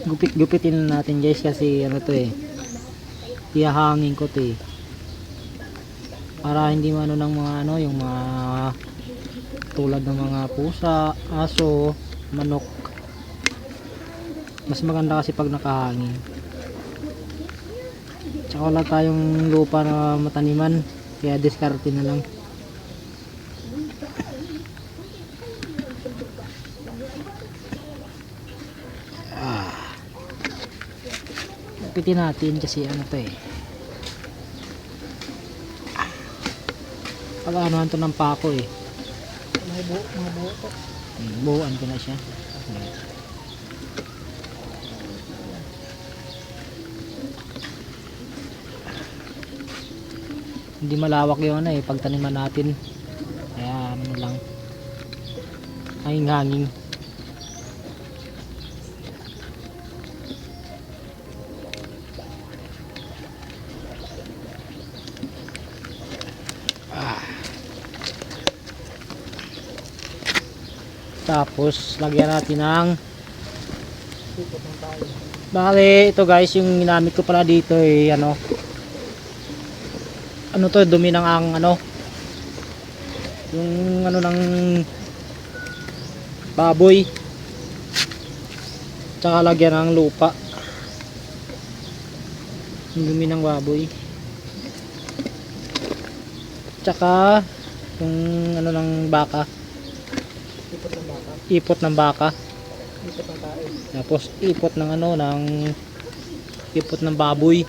Gupitin natin guys kasi ano to eh. Ihahangin ko to eh. Para hindi maano ng mga ano, yung mga tulad ng mga pusa, aso, manok. Mas maganda kasi pag nakahangin. Tsaka wala tayong lupa na mataniman, kaya diskarte na lang. Gupitin natin kasi ano to eh. Pag-anuhan to ng pako eh. Mga buo to. Buuan ko na siya. Hindi malawak yung ano eh, pagtaniman natin. Kaya ano lang. Hanging-hanging. Tapos lagyan natin ng bale ito guys, yung ginamit ko pala dito eh ano to, dumi ng ang ano yung ano ng baboy, tsaka lagyan ng lupa yung dumi ng baboy, tsaka yung ano ng baka, ipot ng baka, tapos ipot ng ano ipot ng baboy.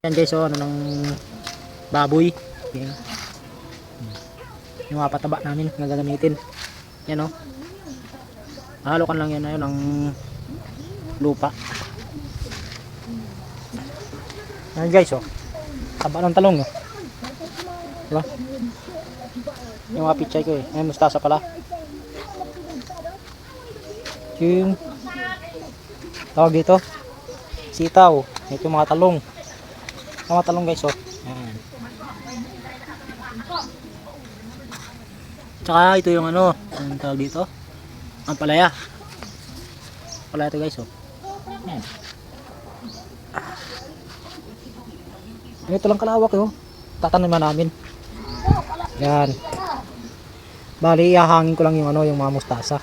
Yan guys, so ano ng baboy. Yan. Yung mga pataba namin na gagamitin. Yan o. Halokan lang yan na yun ng lupa. Yan guys, oh. Taba ng talong, oh. Diba? Yung mga pichay ko eh. Ay, mustasa pala. Yung tawag dito, sitaw. Ito mga talong. Mga talong guys, oh. Yan. Tsaka ito yung ano, ang tawag dito, ang palaya. Palaya ito guys, oh. Yan. Ito lang kalawak, oh. Tataniman namin. Yan. Bali, ihahangin ko lang yung ano, yung mga mustasa.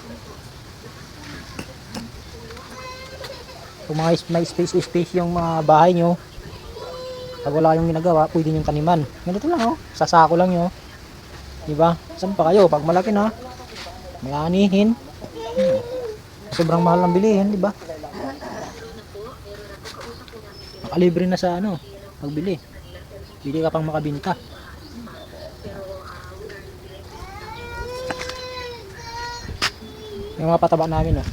Kung mga may space yung mga bahay nyo, pag wala yung ginagawa, pwede yung taniman. Ganito lang, oh. Sasako lang yun, oh. Diba? Saan pa kayo? Pag malaki na, may anihin. Sobrang mahal ng bilihin, diba? Nakalibre na sa ano, pagbili. Bili ka pang makabinta. Yung mga pataba namin, oh.